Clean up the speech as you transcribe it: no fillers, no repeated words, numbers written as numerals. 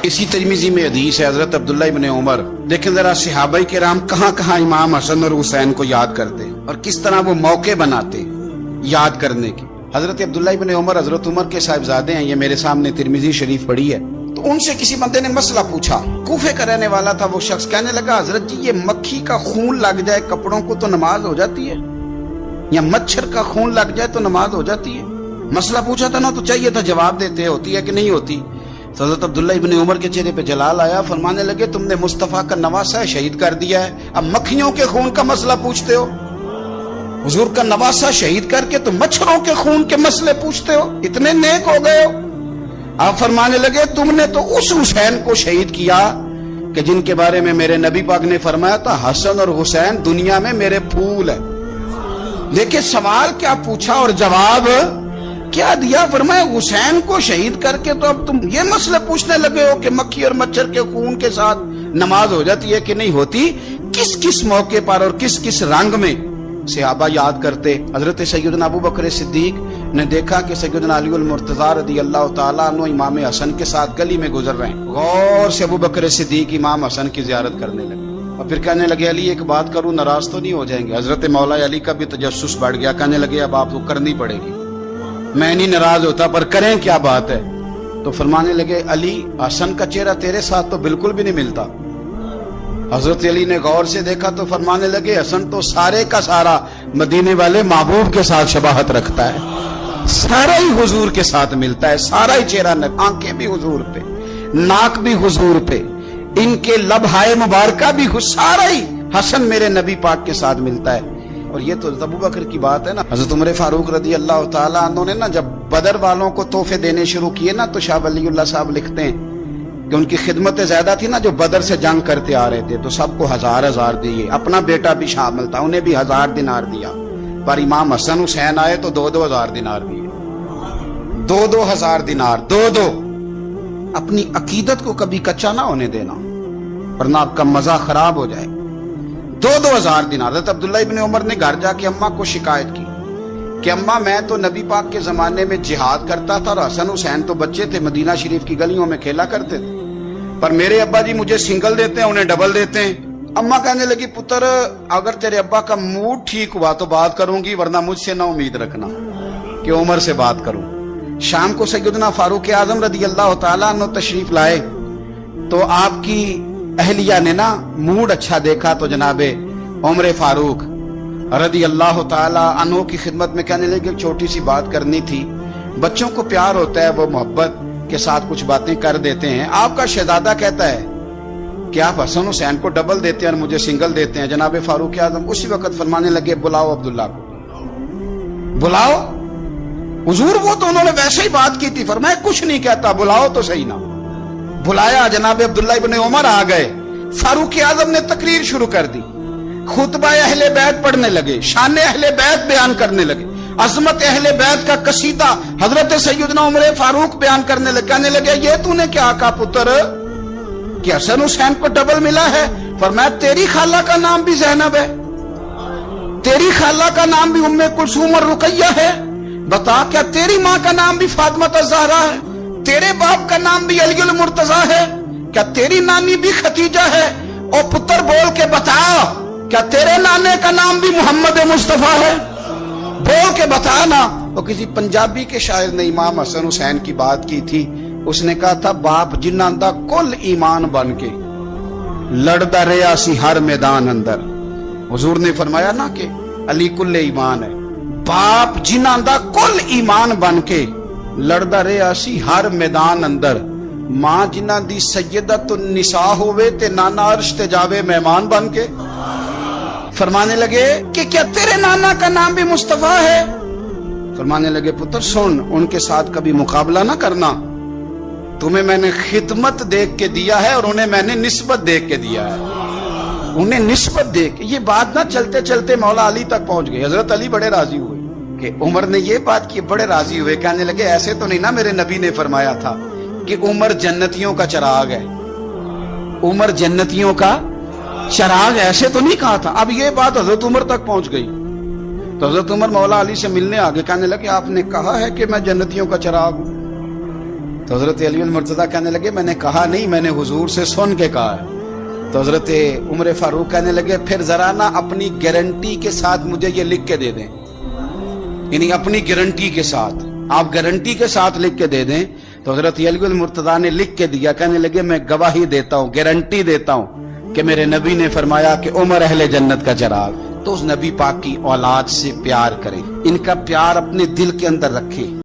इसी तिरमिज़ी में हदीस है, हजरत अब्दुल्ला इब्न उमर, देखें जरा सहाबाए किराम कहाँ कहाँ इमाम हसन और हुसैन को याद करते और किस तरह वो मौके बनाते याद करने के। हजरत अब्दुल्ला इब्न उमर हजरत उमर के साहिबजादे हैं, ये मेरे सामने तिरमिज़ी शरीफ पड़ी है। तो उनसे किसी बंदे ने मसला पूछा, कूफे का रहने वाला था वो शख्स, कहने लगा हजरत जी ये मक्खी का खून लग जाए कपड़ों को तो नमाज हो जाती है, या मच्छर का खून लग जाए तो नमाज हो जाती है? मसला पूछा था ना, तो चाहिए था जवाब देते, होती है कि नहीं होती। तो हज़रत अब्दुल्ला इब्न उमर के चेहरे पे जलाल आया, फरमाने लगे तुमने मुस्तफ़ा का नवासा शहीद कर दिया है, अब मक्खियों के खून का मसला पूछते हो? हुजूर का नवासा शहीद करके तो मच्छरों के खून के मसले पूछते हो? इतने नेक हो गए हो? आप फरमाने लगे तुमने तो उस हुसैन को शहीद किया कि जिनके बारे में मेरे नबी पाक ने फरमाया था हसन और हुसैन दुनिया में मेरे फूल है। देखिए सवाल क्या पूछा और जवाब क्या दिया। फरमाया हुसैन को शहीद करके तो अब तुम ये मसले पूछने लगे हो कि मक्खी और मच्छर के खून के साथ नमाज हो जाती है कि नहीं होती? किस किस मौके पर और किस किस रंग में सहाबा याद करते। हजरत सैयदना अबू बकर सिद्दीक ने देखा कि सैयदना अली मुर्तज़ा रज़ी अल्लाह तआला अन्हु इमाम हसन के साथ गली में गुजर रहे हैं। गौर से अबू बकर सिद्दीक इमाम हसन की ज़ियारत करने लगे और फिर कहने लगे अली एक बात करूं, नाराज तो नहीं हो जाएंगे? हजरत मौला अली का भी तजस्सुस बढ़ गया, कहने लगे अब आपको करनी पड़ेगी, मैं नहीं नाराज होता पर करें क्या बात है? तो फरमाने लगे अली हसन का चेहरा तेरे साथ तो बिल्कुल भी नहीं मिलता। हजरत अली ने गौर से देखा तो फरमाने लगे हसन तो सारे का सारा मदीने वाले महबूब के साथ शबाहत रखता है, सारा ही हुजूर के साथ मिलता है, सारा ही चेहरा, आंखें भी हुजूर पे, नाक भी हुजूर पे, इनके लबहाए मुबारका भी, सारा ही हसन मेरे नबी पाक के साथ मिलता है। और ये तो अबू बकर की बात है ना। हजरत उमर फारूक रज़ी अल्लाह ताला अन्हु ने ना जब बदर वालों को तोहफे देने शुरू किए ना, तो शाह वलीउल्लाह साहब लिखते हैं कि उनकी खिदमतें ज्यादा थी ना, जो बदर से जंग करते आ रहे थे, तो सबको हजार हजार दिए, अपना बेटा भी शामिल था, उन्हें भी 1000 दिनार दिया। पर इमाम हसन हुसैन आए तो 2-2 हजार दिनार दिए, 2-2 हजार दिनार, 2-2। अपनी अकीदत को कभी कच्चा ना होने देना वरना आपका मजा खराब हो जाए। 2-2 हजार दिनार। हज़रत अब्दुल्ला इब्न उमर ने घर जाके अम्मा को शिकायत की कि अम्मा मैं तो नबी पाक के जमाने में जिहाद करता था और हसन हुसैन तो बच्चे थे, मदीना शरीफ की गलियों में खेला करते थे, पर मेरे अब्बा जी मुझे सिंगल देते हैं, उन्हें डबल देते हैं। अम्मा कहने लगी पुत्र अगर तेरे अब्बा का मूड ठीक हुआ तो बात करूंगी, वरना मुझसे ना उम्मीद रखना कि उमर से बात करूं। शाम को सैयदना फारूक आजम रज़ी अल्लाह तआला अन्हु तशरीफ लाए तो आपकी अहलिया ने ना मूड अच्छा देखा तो जनाबे उमर फारूक रज़ी अल्लाह तआला अन्हु की खिदमत में कहने लगे छोटी सी बात करनी थी। बच्चों को प्यार होता है, वो मोहब्बत के साथ कुछ बातें कर देते हैं। आपका शहजादा कहता है कि आप हसन हुसैन को डबल देते हैं और मुझे सिंगल देते हैं। जनाबे फारूक आजम उसी वक्त फरमाने लगे बुलाओ अब्दुल्ला को, बुलाओ। हुजूर वो तो उन्होंने वैसे ही बात की थी, फरमाया कुछ नहीं कहता, बुलाओ तो सही ना। बुलाया, जनाबे अब्दुल्ला इब्न उमर आ गए। फारूक आजम ने तकरीर शुरू कर दी, खुतबा अहले बैत पढ़ने लगे, शान अहले बैत बयान करने लगे, अजमत अहले बैत का कसीदा हजरत सैयदना उमर फारूक बयान करने लगे। कहने लगे ये तूने क्या कहा पुत्र कि हसन हुसैन को डबल मिला है? फरमाया तेरी खाला का नाम भी ज़ैनब है, तेरी खाला का नाम भी उम्मे कुलसूम और रुकैया है, बता क्या तेरी माँ का नाम भी फातिमा ज़हरा है, तेरे बाप का नाम भी अली मुर्तज़ा है, क्या तेरी नानी भी खतीजा है? और पुत्र बोल के बता क्या तेरे नाने का नाम भी मोहम्मद मुस्तफा है? बोल के बता ना। तो किसी पंजाबी के शायर ने इमाम हसन हुसैन की बात की थी, उसने कहा था बाप जिन्हां दा कुल ईमान बन के लड़दा रहा सी हर मैदान अंदर। हुजूर ने फरमाया ना कि अली कुल ईमान है, बाप जिन्हां दा कुल ईमान बन के लड़दा रहा सी हर मैदान अंदर, मां जिन्हां दी सैयदतुन निसा होवे ते नाना अर्श ते जावे मेहमान बन के। फरमाने लगे कि क्या तेरे नाना का नाम भी मुस्तफा है? फरमाने लगे पुत्र सुन, उनके साथ कभी मुकाबला ना करना, तुम्हें मैंने खिदमत देख के दिया है और उन्हें मैंने निस्बत देख के दिया है, उन्हें निस्बत देख। ये बात ना चलते चलते मौला अली तक पहुंच गई। हजरत अली बड़े राजी हुए कि उमर ने ये बात की, बड़े राजी हुए, कहने लगे ऐसे तो नहीं ना मेरे नबी ने फरमाया था कि उमर जन्नतियों का चिराग है, उमर जन्नतियों का चिराग, ऐसे तो नहीं कहा था। अब ये बात हजरत उमर तक पहुंच गई तो हजरत उमर मौला अली से मिलने आगे, कहने लगे आपने कहा है कि मैं जन्नतियों का चिराग हूं? तो تو حضرت علی المرتضیٰ کہنے لگے میں نے کہا نہیں، میں نے حضور سے سن کے کہا ہے۔ تو حضرت عمر فاروق کہنے لگے پھر ذرا نا اپنی گارنٹی کے ساتھ مجھے یہ لکھ کے دے دیں، یعنی اپنی گارنٹی کے ساتھ، آپ گارنٹی کے ساتھ لکھ کے دے دیں۔ تو حضرت علی المرتضیٰ نے لکھ کے دیا، کہنے لگے میں گواہی دیتا ہوں، گارنٹی دیتا ہوں کہ میرے نبی نے فرمایا کہ عمر اہل جنت کا چراغ۔ تو اس نبی پاک کی اولاد سے پیار کریں، ان کا پیار اپنے دل کے اندر رکھیں۔